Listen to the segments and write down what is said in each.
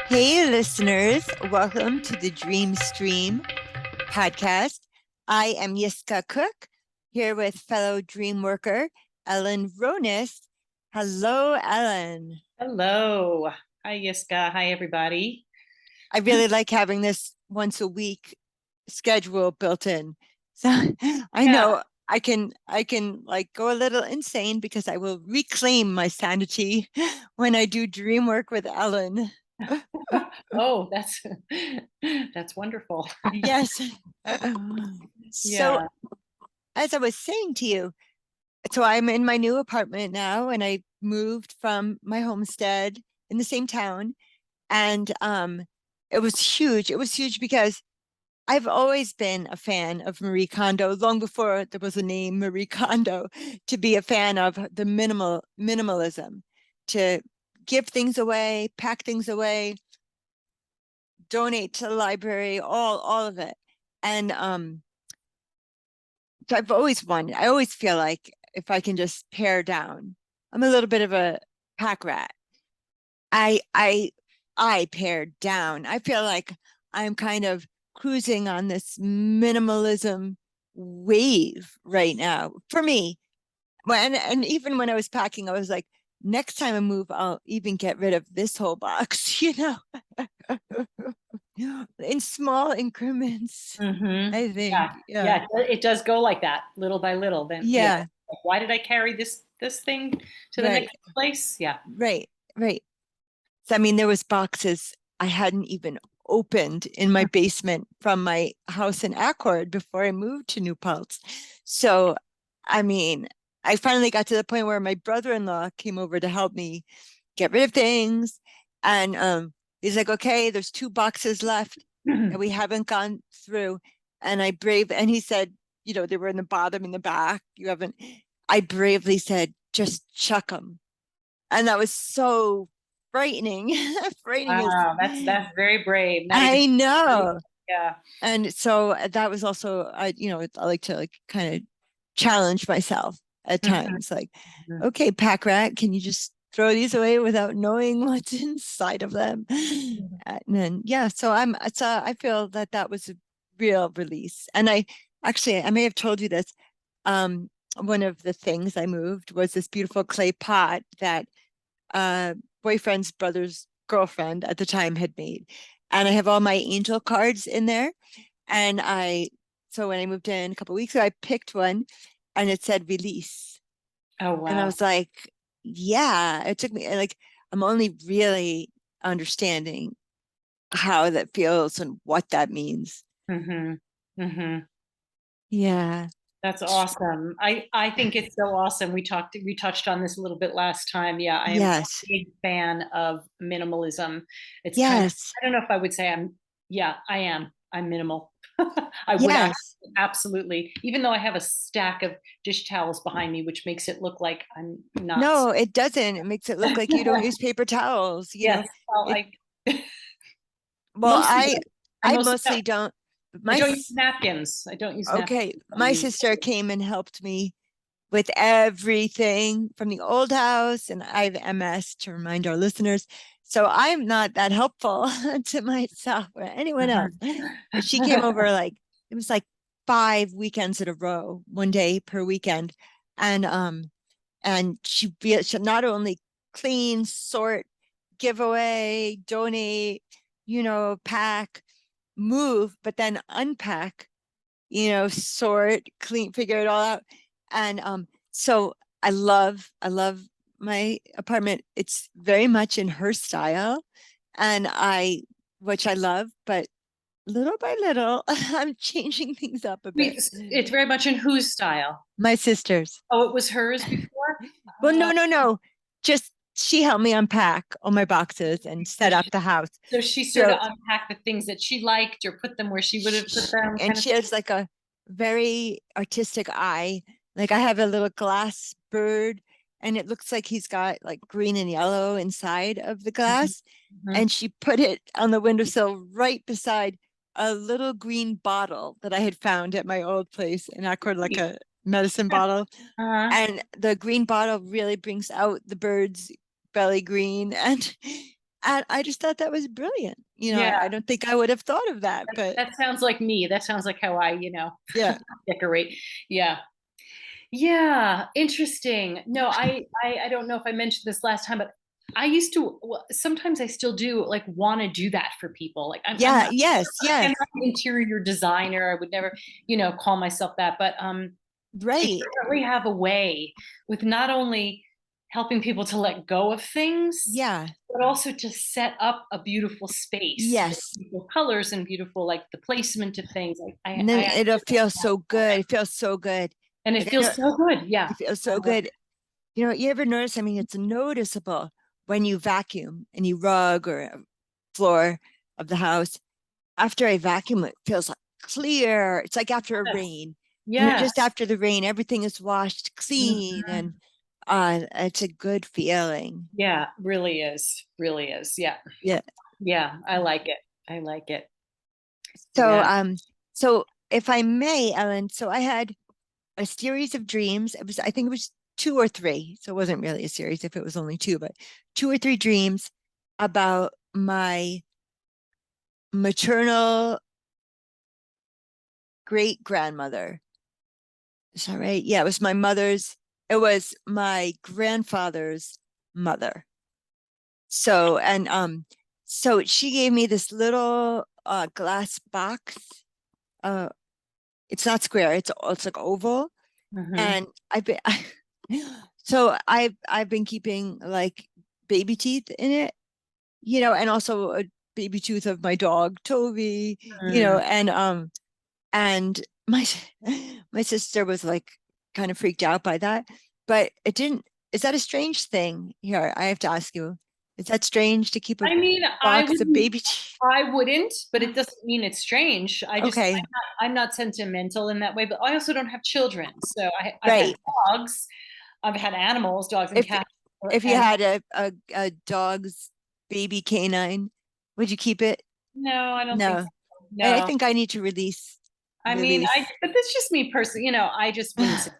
Hey, listeners, welcome to the Dream Stream podcast. I am Yiskah Koock, here with fellow dream worker Ellen Ronis. Hello, Ellen. Hello. Hi, Yiskah. Hi, everybody. I really like having this once a week schedule built in. So I Yeah. know I can like go a little insane because I will reclaim my sanity when I do dream work with Ellen. Oh, that's wonderful. Yes. So Yeah. as I was saying to you, so I'm in my new apartment now, and I moved from my homestead in the same town, and it was huge. It was huge because I've always been a fan of Marie Kondo, long before there was a name Marie Kondo, to be a fan of the minimalism, to give things away, pack things away, donate to the library, all of it. And so I've always wanted, I always feel like if I can just pare down, I'm a little bit of a pack rat. I I I pared down. I feel like I'm kind of cruising on this minimalism wave right now. For me, and even when I was packing, I was like, next time I move, I'll even get rid of this whole box, in small increments. I Yeah. think, yeah, Yeah. It does go like that, little by little. Then, yeah, like, why did I carry this thing to the right, next place? Yeah. right, right. So, I mean, there was boxes I hadn't even opened in my basement from my house in Accord before I moved to New Paltz. So, I mean, I finally got to the point where my brother-in-law came over to help me get rid of things. And he's like, okay, there's two boxes left that we haven't gone through. And and he said, they were in the bottom in the back. I bravely said, just chuck them. And that was so frightening. Frightening is, Wow, that's very brave. Not even. I know. Yeah. And so that was also, I like to like kind of challenge myself at Mhm. times. Like, okay, pack rat, can you just throw these away without knowing what's inside of them? And then, yeah, so I feel that that was a real release. And I may have told you this. Um, One of the things I moved was this beautiful clay pot that boyfriend's brother's girlfriend at the time had made. And I have all my angel cards in there. And so when I moved in a couple of weeks ago, I picked one and it said release. Oh, And I wow. was like, yeah, it took me like, I'm only really understanding how that feels and what that means. hmm hmm Yeah. That's awesome. I think it's so awesome. We touched on this a little bit last time. Yeah, I am a Yes. big fan of minimalism. It's kind of, Yes. I don't know if I would say yeah, I am. I'm minimal. I would Yes. absolutely, even though I have a stack of dish towels behind me, which makes it look like I'm not. No, it doesn't. It makes it look like you don't use paper towels, Yes, well, It well, mostly I I mostly don't. mostly don't. I My don't use s- napkins. I don't use napkins. okay, I my use. sister came and helped me with everything from the old house, and I have MS to remind our listeners. So I'm not that helpful to myself or anyone else. But she came over like it was like 5 weekends in a row, one day per weekend, and she not only clean, sort, give away, donate, pack, move, but then unpack, sort, clean, figure it all out. And so I love my apartment. It's very much in her style, and which I love, but little by little, I'm changing things up a bit. It's very much in whose style? My sisters. Oh, it was hers before? Well, Uh, no, no, no. Just she helped me unpack all my boxes and so set up she, the house. so she sort of So unpacked the things that she liked or put them where she would have put them, and kind of she has like a very artistic eye. Like I have a little glass bird, and it looks like he's got like green and yellow inside of the thing. glass. Mhm. And she put it on the windowsill right beside a little green bottle that I had found at my old place in Accord, like a medicine bottle. Uh, And the green bottle really brings out the bird's belly green. And And I just thought that was brilliant. Yeah, I don't think I would have thought of that, but that sounds like me. That sounds like how I, yeah, decorate. Yeah. Yeah, interesting. No, I don't know if I mentioned this last time, but I used to, well, sometimes I still do like want to do that for people. Like yeah, yes, I'm yes, not an interior designer. I would never, call myself that, but I right, definitely have a way with not only helping people to let go of things, yeah, but also to set up a beautiful space with yes. beautiful colors and beautiful like the placement of things. Like And I then it'll actually feel so good. It feels so good. and it Like I feels know so good. Yeah. it feels I so love good. You ever notice? I mean, it's noticeable when you vacuum and you rug or floor of the house. After I vacuum, it feels like clear. It's like after a it. rain. Yes. Just after the rain, everything is washed clean and Mhm. it's a good feeling. Yeah, really is. Really is. Yeah. Yeah. Yeah, I like it. I like it. So Yeah. so if I may, Ellen, so I had a series of dreams. I think it was two or three. So it wasn't really a series if it was only two, but two or three dreams about my maternal great grandmother. Is that right? Yeah, it was my grandfather's mother. So, and so she gave me this little glass box. Uh, it's not square, it's like oval. Hmm. And I've been so I've been keeping like baby teeth in it, and also a baby tooth of my dog Toby, Mm. and my sister was like kind of freaked out by that, but it didn't. Is that a strange thing? Here, I have to ask you. Is that strange to keep a I mean, box of baby teeth? I wouldn't, but it doesn't mean it's strange. Okay, I'm not sentimental in that way, but I also don't have children. So I've had right. dogs, I've had animals, dogs and If cats, if you and had a dog's baby canine, would you keep it? no, I don't think No. so. I No, think I need to release I mean, release. but that's just me personally. I just wouldn't say.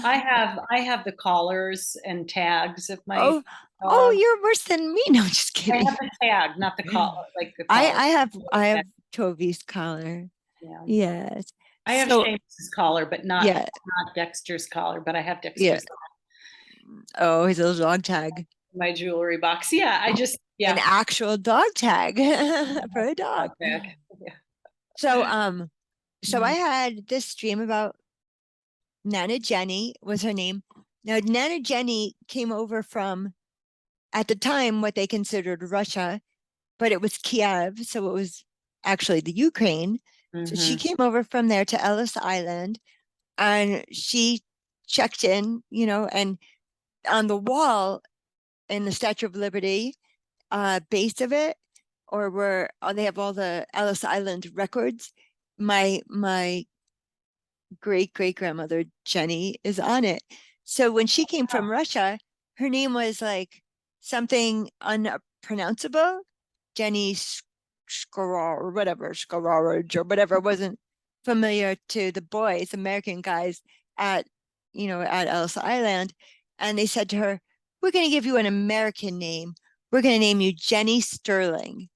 I have the collars and tags of my Oh, oh, dog. you're worse than me. No, just I kidding. have the tag, not the collar, like the collar. I Yeah, have Toby's collar. yeah. Yes. I have So Seamus's collar, but yeah, not Dexter's collar. But I have yeah. Dexter's Oh, his little dog tag. my jewelry box. Yeah, An yeah. actual dog tag for a dog. Dog bag. Yeah. So so I Mhm. had this dream about Nana Jenny was her name. Now Nana Jenny came over from at the time what they considered Russia, but it was Kiev, so it was actually the Ukraine. So she Mhm. came over from there to Ellis Island and she checked in, and on the wall in the Statue of Liberty, base of it, or where they have all the Ellis Island records. My great great grandmother Jenny is on it. So when she came from Russia, her name was like something unpronounceable, Jenny Skor or whatever, Skorarage or whatever wasn't familiar to the boys, American guys at at Ellis Island. And they said to her, we're going to give you an American name. We're going to name you Jenny Sterling.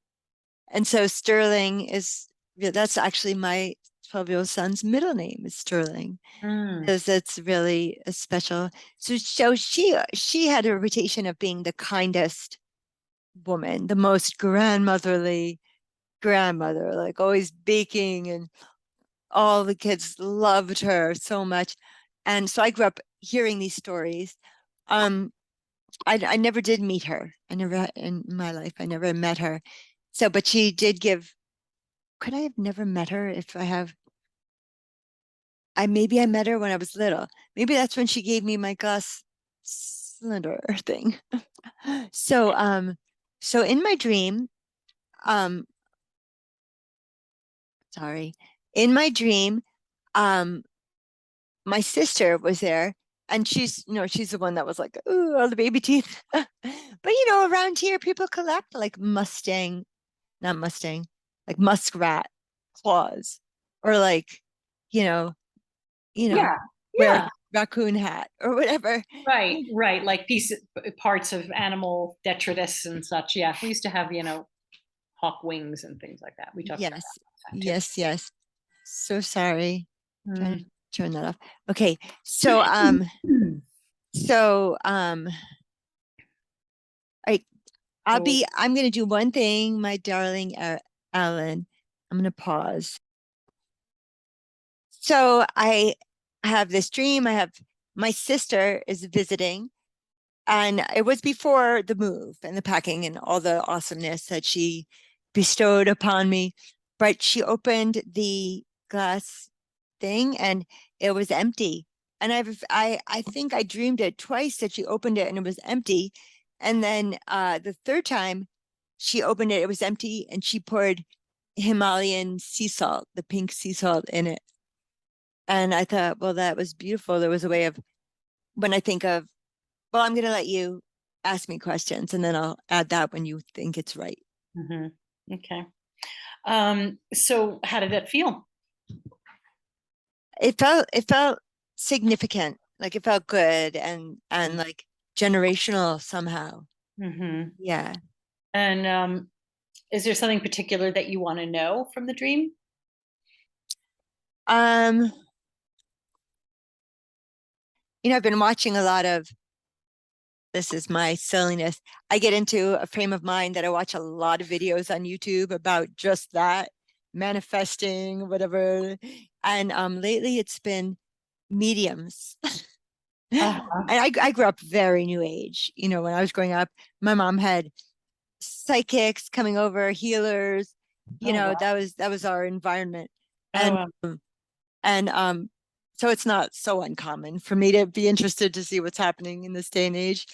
And so Sterling is that's actually my 12-year-old son's middle name is Sterling Mm. because it's really a special. So she had a reputation of being the kindest woman, the most grandmotherly grandmother, like always baking, and all the kids loved her so much. And so I grew up hearing these stories. Um, I never did meet her. I never in my life I never met her. So, but she did give. Could I have never met her if I have? I maybe I met her when I was little. Maybe that's when she gave me my glass cylinder thing. So, so in my dream, um, sorry, in my dream, um, my sister was there, and she's the one that was like, "Ooh, all the baby teeth." But around here, people collect like not Mustang, like muskrat claws, or like, you know, you know, Yeah. where Yeah. raccoon hat or whatever. Right, right. Like parts of animal detritus and such. Yeah, we used to have, hawk wings and things like that. We talked about Yes, that last time yes, yes. So sorry. Trying to too. turn that off. Okay, so Mm. so I Oh, I'm gonna do one thing, my darling Alan. I'm gonna pause. So I have this dream. I have my sister is visiting, and it was before the move and the packing and all the awesomeness that she bestowed upon me. But she opened the glass thing and it was empty. And I think I dreamed it twice that she opened it and it was empty. And then the third time she opened it, it was empty, and she poured Himalayan sea salt, the pink sea salt in it. And I thought, well, that was beautiful. There was a way of, when I think of, well, I'm going to let you ask me questions and then I'll add that when you think it's right. mhm. Okay. So how did that feel? It felt significant, like it felt good and like generational somehow. Hmm. Yeah. And is there something particular that you want to know from the dream? Um, I've been watching a lot of, this is my silliness. I get into a frame of mind that I watch a lot of videos on YouTube about just that, manifesting, whatever. And lately it's been mediums. And Uh-huh. I grew up very new age. When I was growing up, my mom had psychics coming over, healers. Oh, wow. That was our environment. Oh, And wow. so it's not so uncommon for me to be interested to see what's happening in this day and age.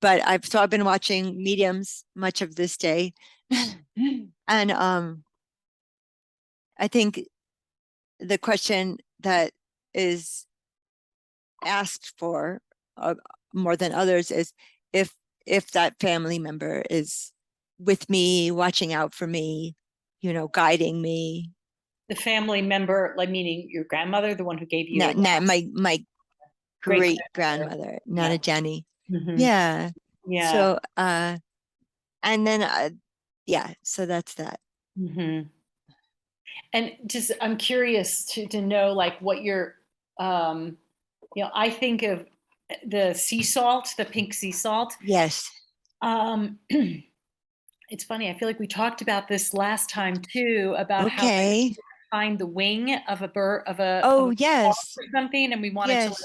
But I've been watching mediums much of this day. And I think the question that is asked for uh, more than others is if if that family member is with me, watching out for me, guiding me. The family member, like meaning your grandmother, the one who gave you Not, your not my great great grandmother. grandmother, Yeah. Nana Jenny. Hmm. Yeah. Yeah. So and then yeah, so that's that. Hmm. And just, I'm curious to know like what your, um, I think of the sea salt, the pink sea salt. Yes. Um, it's funny. I feel like we talked about this last time too, about how I Okay. find the wing of a bird of Oh, a hawk yes. or something, and we wanted to,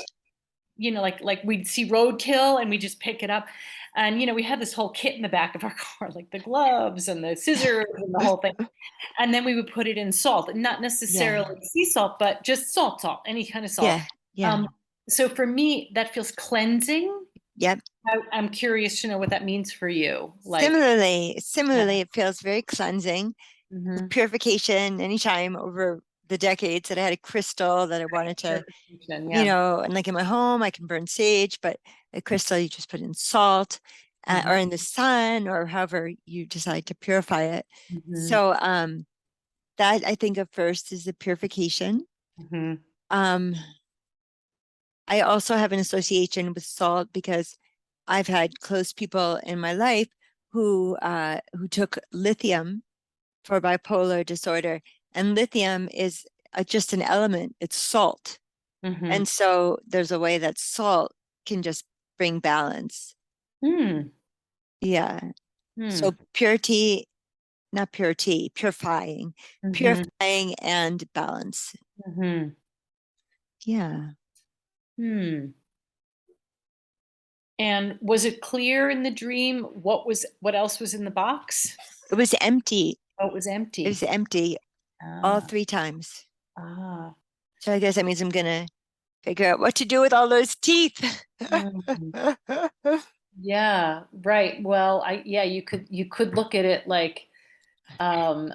Yes. like, like we'd see roadkill and we just pick it up, and we had this whole kit in the back of our car, like the gloves and the scissors and the whole thing, and then we would put it in salt, not Yeah. necessarily sea salt, but just salt, any kind of salt. Yeah. Yeah. Um, so for me, that feels cleansing. Yep. I'm curious to know what that means for you. Like, yeah. Similarly, it feels very cleansing. Hmm. Purification anytime over the decades that I had a crystal that I wanted to, Yeah. and like in my home, I can burn sage, but a crystal you just put in salt or Hmm. in the sun or however you decide to purify it. Hmm. So that I think of first is the purification. Hmm. Um, I also have an association with salt because I've had close people in my life who took lithium for bipolar disorder, and lithium is just an element. It's salt, Hmm. and so there's a way that salt can just bring balance. Hmm. Yeah. Hmm. So purity, not purity, Hmm. purifying and balance. Hmm. Yeah. Hmm. And was it clear in the dream what else was in the box? It was empty. Oh, it was It was empty. empty all Ah, three times. ah. So I guess that means I'm gonna figure out what to do with all those teeth. Mhm. Yeah, right. Well, yeah, you could look at it like, um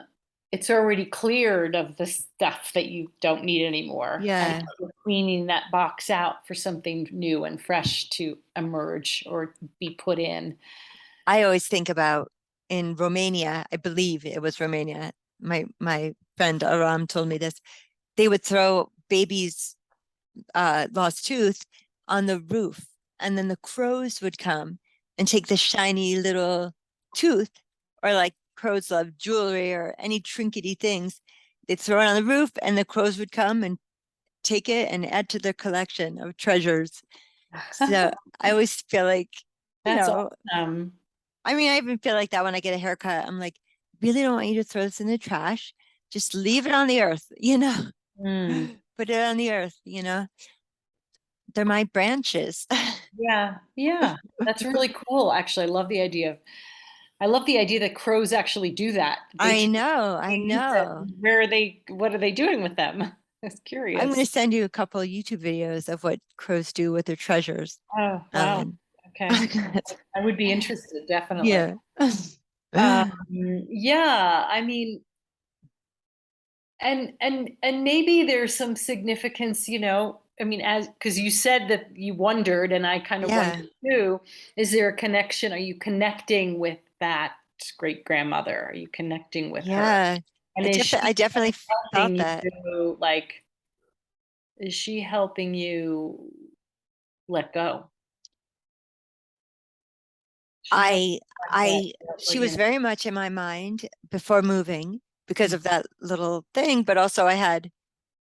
it's already cleared of the stuff that you don't need anymore, and Yeah. you're cleaning that box out for something new and fresh to emerge or be put in. I always think about in Romania, I believe it was Romania. My friend Aram told me this. They would throw babies lost tooth on the roof, and then the crows would come and take the shiny little tooth, or like crows love jewelry or any trinkety things. They'd throw it on the roof, and the crows would come and take it and add to their collection of treasures. So I always feel like, you That's know, awesome. I mean, I even feel like that when I get a haircut. I'm like, really don't want you to throw this in the trash. Just leave it on the earth, Mm. put it on the earth, they're my branches. Yeah, yeah. That's really cool, actually. I love the idea that crows actually do that. They I take know, I things know. and what are they doing with them? That's I'm going to curious. send you a couple of YouTube videos of what crows do with their treasures. Oh, wow. Um, Okay. I would be interested, definitely. yeah. Um, yeah, I mean, and maybe there's some significance, I mean, as because you said that you wondered, and I kind of Yeah. wondered too, is there a connection? Are you connecting with that great grandmother? Are you connecting with her? Yeah. And is she I definitely felt helping that. you, like, is she helping you let go? She helped I, you let I, that, she was very much in my mind before moving because of that little thing, but also I had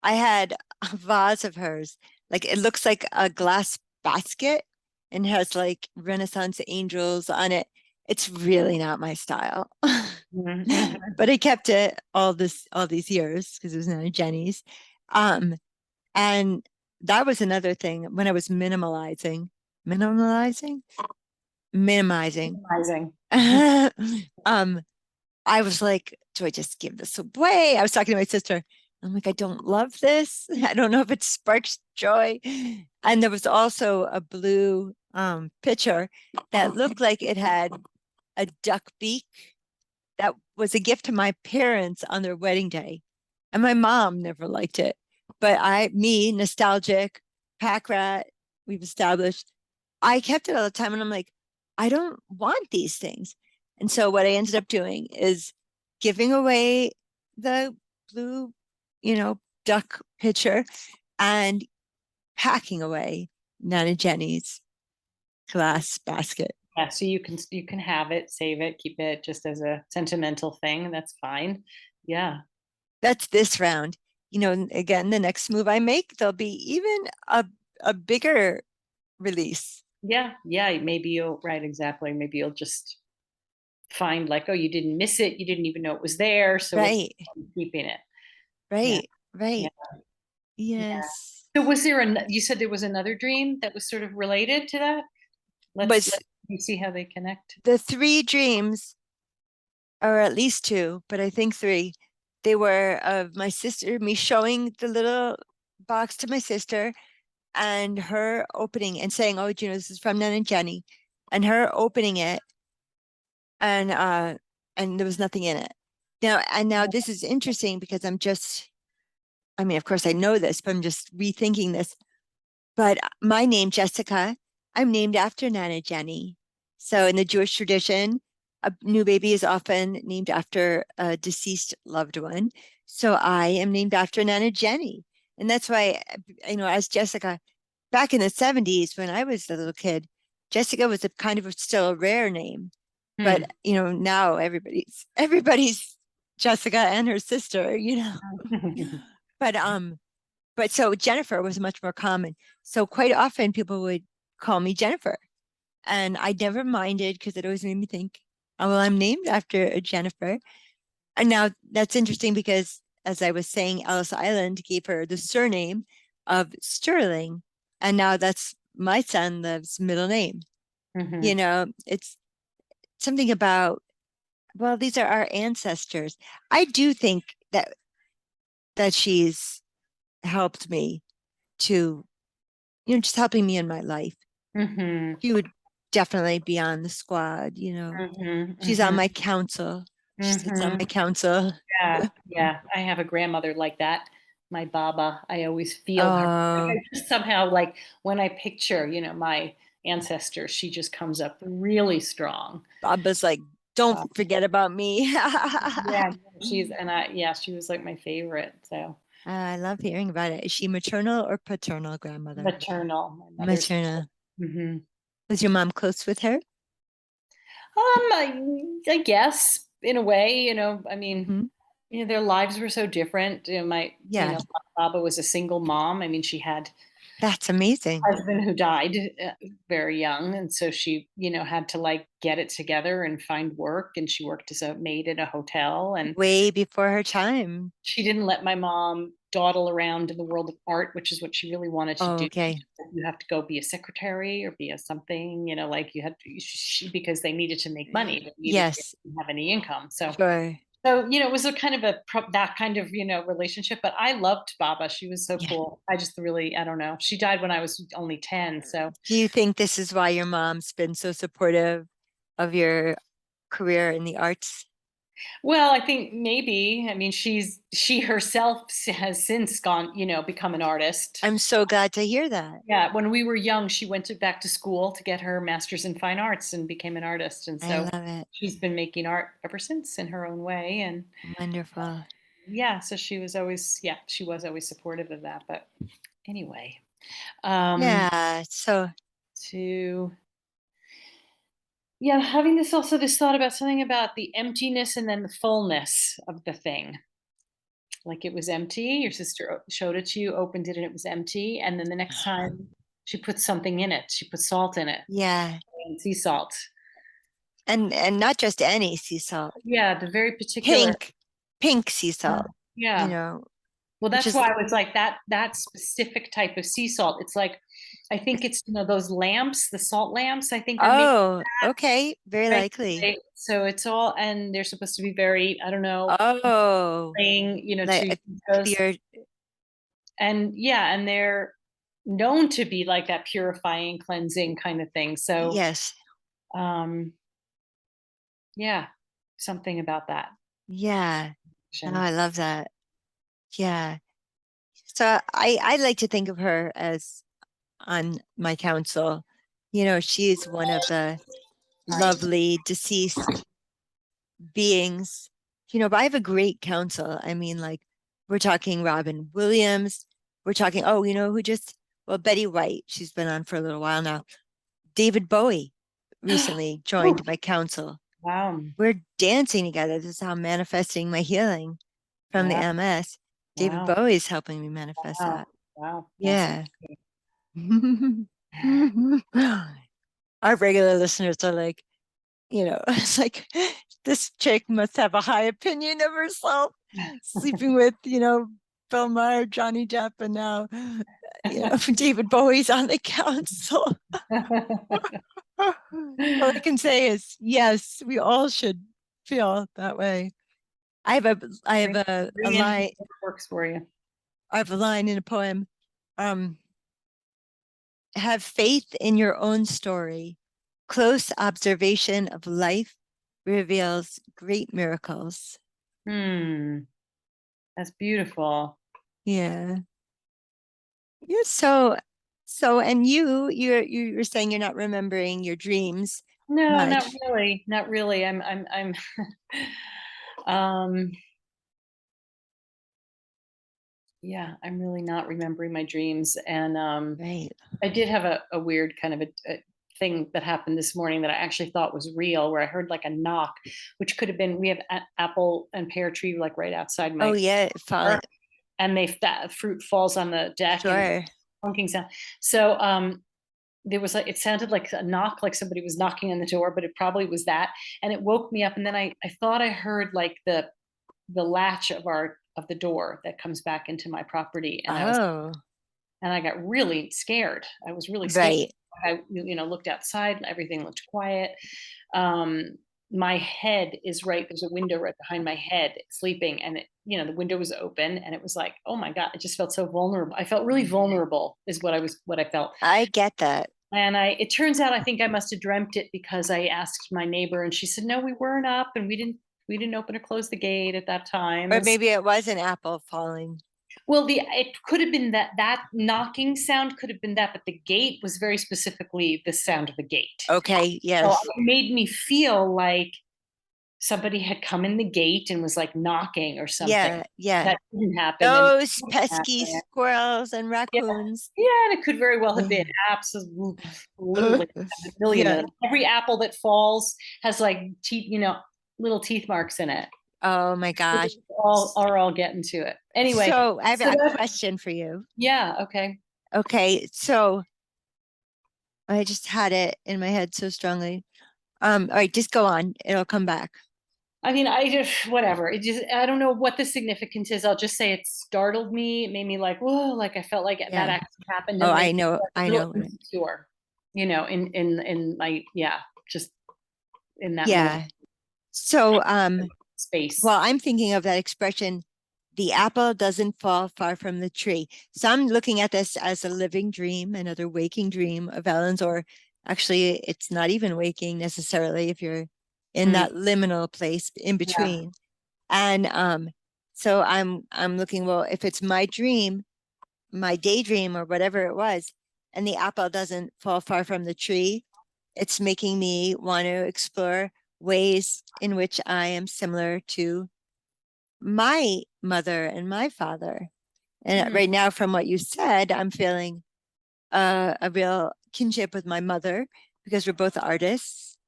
a vase of hers. Like it looks like a glass basket and has like Renaissance angels on it. It's really not my style. Mhm, mhm. But I kept it all these years because it was Nana Jenny's. Um, and that was another thing when I was minimalizing, minimizing. Amazing. um, I was like, do I just give this away? I was talking to my sister. I'm like, I don't love this. I don't know if it sparks joy. And there was also a blue pitcher that looked like it had a duck beak. That was a gift to my parents on their wedding day. And my mom never liked it. But me, nostalgic, pack rat, we've established, I kept it all the time. And I'm like, I don't want these things. And so what I ended up doing is giving away the blue, duck pitcher and packing away Nana Jenny's glass basket. Yeah, so you can have it, save it, keep it just as a sentimental thing. That's fine. Yeah. That's this round. Again, the next move I make, there'll be even a bigger release. Yeah. Yeah. Maybe you'll, right, exactly. Maybe you'll just find, like, oh, you didn't miss it. You didn't even know it was there. So what's Right, keeping it? Yeah. right, Yeah. right. Yeah. Yes. So you said there was another dream that was sort of related to that? Let Was me see how they connect. the three dreams, or at least two, but I think three, they were of my sister, me showing the little box to my sister and her opening and saying, oh, this is from Nan and Jenny, and her opening it, and there was nothing in it. Now this is interesting because I mean, of course I know this, but I'm just rethinking this. But my name, Jessica, I'm named after Nana Jenny. So in the Jewish tradition, a new baby is often named after a deceased loved one. So I am named after Nana Jenny. And that's why, as Jessica, back in the 70s when I was a little kid, Jessica was a kind of still a rare name. But, Hmm. now everybody's Jessica and her sister. But but so Jennifer was much more common. So quite often people would call me Jennifer. And I never minded because it always made me think, oh, well, I'm named after a Jennifer. And now that's interesting because, as I was saying, Ellis Island gave her the surname of Sterling. And now that's my son's middle name. Mhm. It's something about, well, these are our ancestors. I do think that she's helped me to, just helping me in my life. Mhm. She would definitely be on the squad. Mhm. She's on Mhm. my council. She sits on my Mhm. council. Yeah, yeah. I have a grandmother like that. My Baba. I always feel her. Like, Oh, I just somehow, like, when I picture, my ancestors, she just comes up really strong. Baba's like, don't Uh, forget about me. yeah, she's and I yeah, she was like my favorite. So. I love hearing about it. Is she maternal or paternal grandmother? Maternal, my mother's. Maternal. Mhm. Was your mom close with her? I guess in a way, I mean, Hmm. their lives were so different. Yeah, Baba was a single mom. I mean, she had that's amazing. husband who died very young, and so she had to like get it together and find work, and she worked as a maid at a hotel, and Way before her time. she didn't let my mom dawdle around in the world of art, which is what she really wanted to Oh, do. okay. You have to go be a secretary or be a something, like you had to, because they needed to make money, but they Yes, didn't have any income. sure. It was a kind of that kind of, relationship. But I loved Baba. She was so Yeah. cool. I just really, I don't know. She died when I was only 10. So, Do you think this is why your mom's been so supportive of your career in the arts? well, I think maybe, I mean, she herself has since gone, become an artist. I'm so glad to hear that. Yeah, when we were young, she went back to school to get her master's in fine arts and became an artist. And I so love it. she's been making art ever since in her own way. And Wonderful. yeah, so she was always supportive of that. But anyway, um, Yeah. So, to yeah, having this thought about something about the emptiness and then the fullness of the thing. Like it was empty. Your sister showed it to you, opened it, and it was empty. And then the next time she put something in it, she put salt in it, yeah. and sea salt. And not just any sea salt, Yeah, the very particular. pink, pink sea salt, you Yeah. know, Well, which that's is, why I was like that specific type of sea salt. It's like I think it's those lamps, the salt lamps. I think they're made oh, okay, very right. likely. So it's all, and they're supposed to be very, I don't know, Oh, playing, like to a those, clear, and yeah, and they're known to be like that purifying, cleansing kind of thing. So, yes, um, yeah, something about that. yeah. Oh, I love that. Yeah. So I like to think of her as on my council. She is one of the Right. lovely deceased beings. But I have a great council. I mean, like, we're talking Robin Williams. We're talking, oh, who just, well, Betty White. She's been on for a little while now. David Bowie recently Whew. joined my council. Wow. We're dancing together. This is how I'm manifesting my healing from the Wow. MS. David Wow. Bowie's helping me manifest Wow. that. Wow. Yeah. Fascinating. Our regular listeners are like, it's like this chick must have a high opinion of herself, sleeping with, Bill Maher, Johnny Depp, and now, David Bowie's on the council. All I can say is, yes, we all should feel that way. I have a Bring in line, what works for you. I have a line in a poem. Um, have faith in your own story. Close observation of life reveals great miracles. Hmm. That's beautiful. Yeah. You're so and you're saying you're not remembering your dreams No, not much. really. Not really. um, yeah, I'm really not remembering my dreams. And Right. I did have a weird kind of a thing that happened this morning that I actually thought was real, where I heard like a knock, which could have been, we have apple and pear tree like right outside Oh my yeah, door, falling. and that fruit falls on the deck and Sure. clunking sound. So there was like, it sounded like a knock, like somebody was knocking on the door, but it probably was that. And it woke me up. And then I thought I heard like the latch of the door that comes back into my property. Oh, And I got really scared. I was really scared. right. I, looked outside and everything looked quiet. Um, my head is right. There's a window right behind my head, sleeping, and the window was open, and it was like, oh my god, I just felt so vulnerable. I felt really vulnerable, is what I felt. I get that. And it turns out I think I must have dreamt it, because I asked my neighbor, and she said, no, we weren't up, and we didn't open or close the gate at that time. Or And maybe it was an apple falling. well, it could have been that knocking sound could have been that, but the gate was very specifically the sound of the gate. Okay, So yes. it made me feel like somebody had come in the gate and was like knocking or something. Yeah, yeah. That didn't happen. And Those pesky squirrels and yeah, raccoons. yeah, and it could very well have been absolutely a million of Yeah. them. Every apple that falls has like teeth, little teeth marks in it. Oh my gosh. All getting to it. Anyway, So I have so a that, question for you. yeah, okay. Okay, so I just had it in my head so strongly. All right, just go on. It'll come back. I mean, I just whatever. I don't know what the significance is. I'll just say it startled me. It made me like, whoa, like I felt like that Yeah. actually happened, Oh, and I like know. a I little know. insecure, in my just in that moment Yeah. So, space. well, I'm thinking of that expression, the apple doesn't fall far from the tree. So I'm looking at this as a living dream, another waking dream of Ellen's, or actually it's not even waking necessarily if you're in Mm, that liminal place in yeah. between. And so I'm looking, well, if it's my dream, my daydream or whatever it was, and the apple doesn't fall far from the tree, it's making me want to explore ways in which I am similar to my mother and my father. And Mm, right now, from what you said, I'm feeling a real kinship with my mother because we're both artists.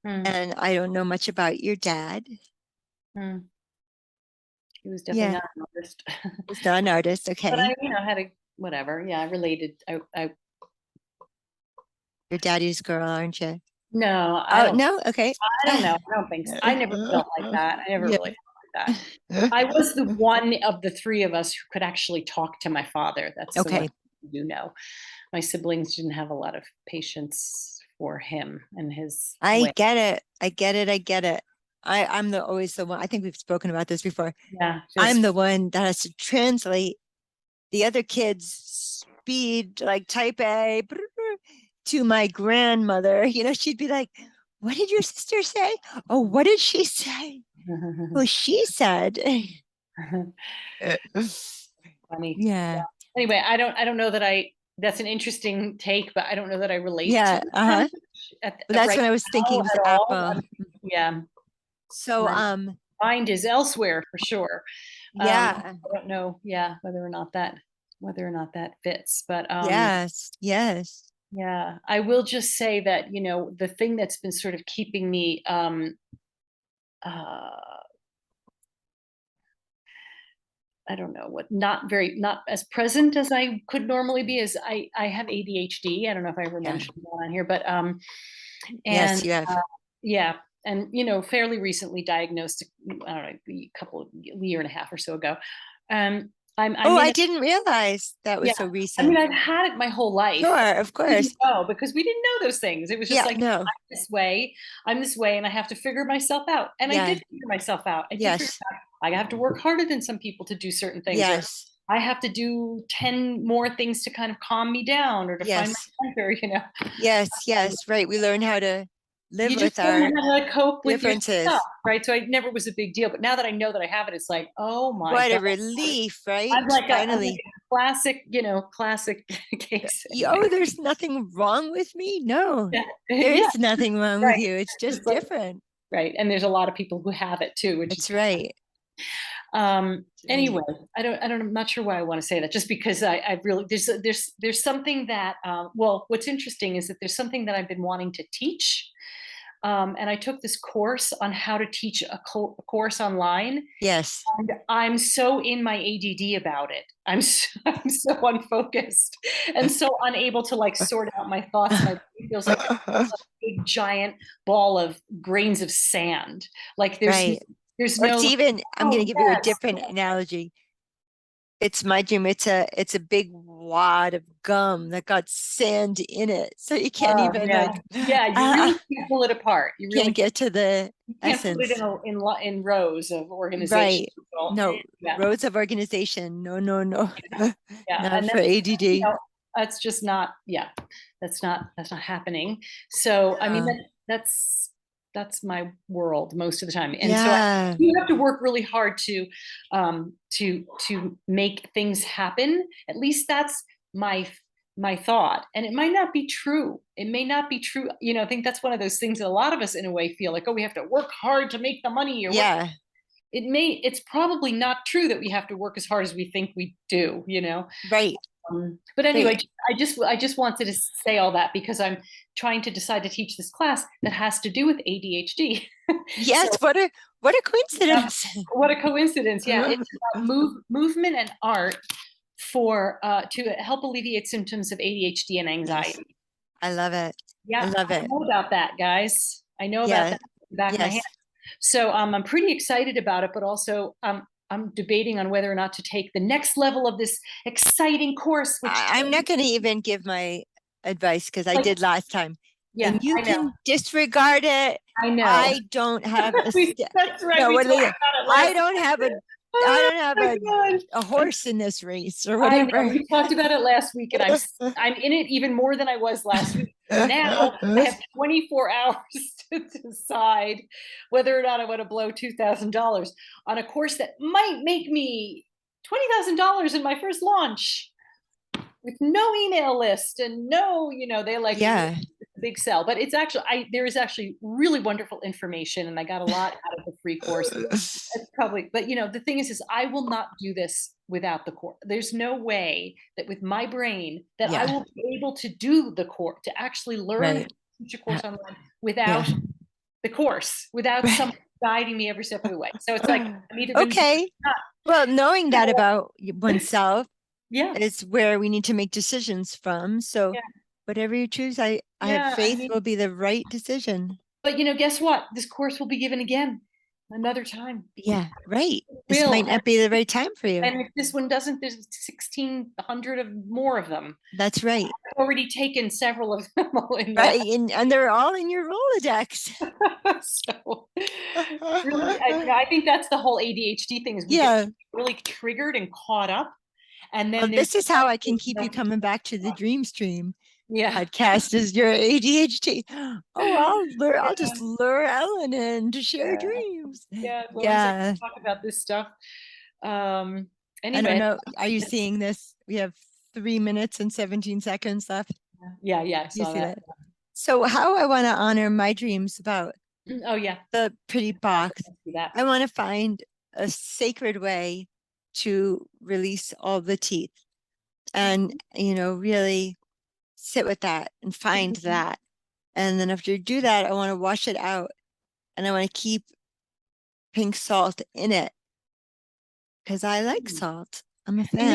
mm, And I don't know much about your dad. mm. He was definitely Yeah, not an artist, he's not an artist. but Okay. I, had a whatever. Yeah, I related. I You're daddy's girl, aren't you? no, I Oh, don't. no. Okay. I don't know. I don't think so. I never felt like that. I never Yeah. really felt like that. I was the one of the three of us who could actually talk to my father. That's the one Okay. you know. My siblings didn't have a lot of patience for him and his I way. get it. I get it. I get it. I'm the always the one. I think we've spoken about this before. Yeah, I'm just the one that has to translate the other kids' speed, like type A, to my grandmother. She'd be like, "What did your sister say? Oh, what did she say? Oh, she said." funny. Yeah. Anyway, I don't know that that's an interesting take, but I don't know that I relate to Yeah. Uh-huh. But that's right what I was now thinking was at all. Apple. Yeah, So, my mind is elsewhere for sure. yeah. I don't know, yeah, whether or not that fits, but Yes. Yes. yeah, I will just say that the thing that's been sort of keeping me uh, I don't know what, not as present as I could normally be, as I have ADHD. I don't know if I ever Yeah. mentioned that on here, but Yes, and you have. yeah, and fairly recently diagnosed. I don't know, a year and a half or so ago. I'm Oh, in I a didn't realize that was yeah. so I mean, recent. I've had it my whole life. Sure, of We didn't course. know because we didn't know those things. It was just Yeah, like no. I'm this way, and I have to figure myself out. And I Yeah. did figure myself out. I did figure Yes. out I have to work harder than some people to do certain things, or Yes. I have to do 10 more things to kind of calm me down or to find Yes. my center. Yes. Yes. Right. We learn how to live You just with learn our how to cope with your stuff, differences. right? So it never was a big deal. But now that I know that I have it, it's like, oh my What a God. relief, right? I'm like Finally. a classic, classic case Oh, anyway. there's nothing wrong with me. No, Yeah. there Yeah. is nothing wrong with Right. you. It's just It's like, different. right. And there's a lot of people who have it too, which is It's right. anyway, Right. I'm not sure why I want to say that, just because I really, there's something that, well, what's interesting is that there's something that I've been wanting to teach. And I took this course on how to teach a course online. Yes. And I'm so in my ADD about it. I'm so unfocused and so unable to like sort out my thoughts. My brain feels like a big giant ball of grains of sand. Like Right. there's Or no it's like, even, I'm going to oh give you a yes, different analogy. It's my dream. It's a big wad of gum that got sand in it. So you can't oh even yeah, like yeah. You really can't pull it apart. You really can't get to the can't put it essence. in rows of organization. Right. So, No, yeah, roads of organization. No, no, no. yeah, Not and for that's ADD. that's just not, yeah, that's not happening. So I mean No. that's my world most of the time, and so Yeah. you have to work really hard to make things happen. At least that's my my thought, and it might not be true. It may not be true. I think that's one of those things that a lot of us in a way feel like, oh, we have to work hard to make the money or work. Yeah, It's probably not true that we have to work as hard as we think we do. right, But anyway, right. I just wanted to say all that because I'm trying to decide to teach this class that has to do with ADHD. So Yes, what a yeah, coincidence. what a coincidence. Yeah, it's about movement and art for to help alleviate symptoms of ADHD and Yes, anxiety. I love it. I Yeah, love I it. know about that, guys. I know about Yeah, that at the back of my hand. yes. So I'm pretty excited about it, but also I'm debating on whether or not to take the next level of this exciting course, which I'm not going to even give my advice because I like, did last time, yeah, and you I know. can disregard it. I know. I don't have a That's right. no. We What talked are about it I last. don't have a I Oh don't have my God. a horse in this race or I know. whatever. We talked about it last week, and I'm in it even more than I was last week. Now I have 24 hours to decide whether or not I want to blow $2,000 on a course that might make me $20,000 in my first launch with no email list and no, they like Yeah, big sell. But it's actually there is actually really wonderful information, and I got a lot out of the free course. It's probably, but the thing is I will not do this without the course. There's no way that with my brain that I yeah, will be able to do the course, to actually learn how right. to teach a Uh, course online Yeah. without the course, without Right. someone guiding me every step of the way. So it's like I'm either going to do it Okay. or not. Well, knowing that about oneself Yeah, is where we need to make decisions from. So yeah, whatever you choose, I have yeah. I faith mean, will be the right decision. but guess what? This course will be given again another time. Yeah, right. This Will might not be the right time for you. and if this one doesn't, there's 1,600 of more of them. That's right. Already taken several of them all in the Right. And they're all in your Rolodex. so really, I think that's the whole ADHD thing is we get Yeah. really triggered and caught up, and Well, then there's this is how I can keep you coming back to the Dream Stream yeah, podcast is your ADHD. Oh, I'll yeah, just lure Ellen in to share yeah, dreams. yeah. As long as I Yeah. can talk about this stuff. Um. I don't Anyway, know. Are you seeing this? We have 3 minutes and 17 seconds left. yeah, yeah. I You saw see that. that? So how I want to honor my dreams about Oh yeah, the pretty box. I see that. I want to find a sacred way to release all the teeth and, really sit with that and find Mhm. that. And then after you do that, I want to wash it out and I want to keep pink salt in it because I like Hmm. salt. I'm a And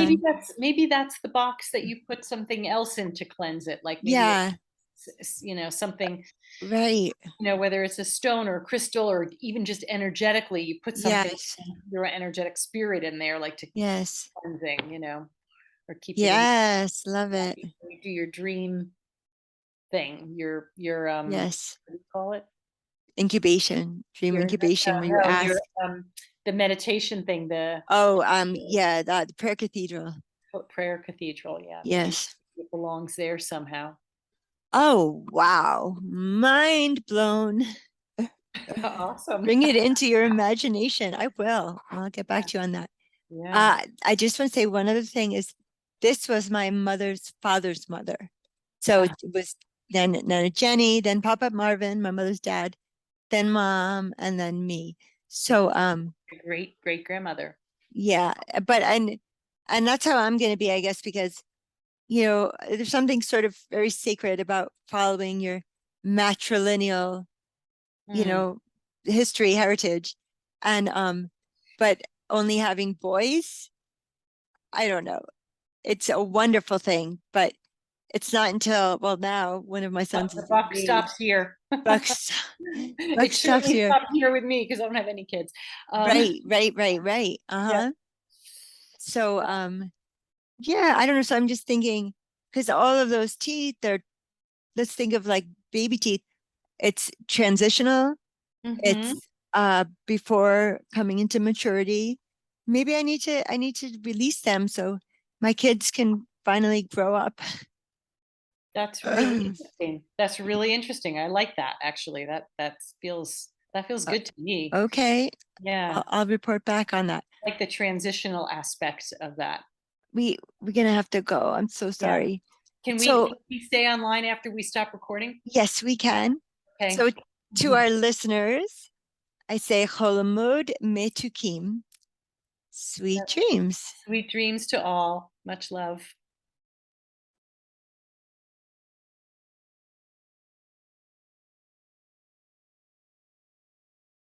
maybe fan. that's the box that you put something else in to cleanse it, like maybe Yeah, something, right. whether it's a stone or a crystal or even just energetically, you put something, Yes, your energetic spirit in there, like to yes, cleansing, or keep it in yes. Love it. when you do your dream thing, your Yes. what do you call it? Incubation, dream Your incubation, where you no, your ask, the meditation thing, the oh, yeah, the prayer cathedral. prayer cathedral. Yeah, maybe Yes. it belongs there somehow. Oh, wow. Mind blown. Awesome. Bring it into your imagination. I will. I'll get back to you on that. Yeah. I just want to say one other thing is this was my mother's father's mother. So Uh, it was then Nana Jenny, then Papa Marvin, my mother's dad, then mom, and then me. So great great grandmother. yeah, but and that's how I'm gonna be, I guess, because there's something sort of very sacred about following your matrilineal, you Mm. know, history, heritage. And but only having boys, I don't know. It's a wonderful thing, but it's not until, well, now one of my sons The is buck engaged. stops here. Bucks It Buck stops surely here. stopped here with me because I don't have any kids. Right, right, right, right. Yeah. Uh-huh. So yeah, I don't know. So I'm just thinking, because all of those teeth, let's think of like baby teeth. It's transitional. Hmm. It's before coming into maturity. Maybe I need to release them so my kids can finally grow up. That's really interesting. That's really interesting. I like that actually. That feels good to me. Okay, Yeah. I'll report back on that. Like the transitional aspect of that. We're gonna have to go. I'm so Yeah. sorry. Can So we stay online after we stop recording? yes, we can. Okay. So to our listeners, I say cholamod metukim, sweet dreams. Sweet dreams to all. Much love.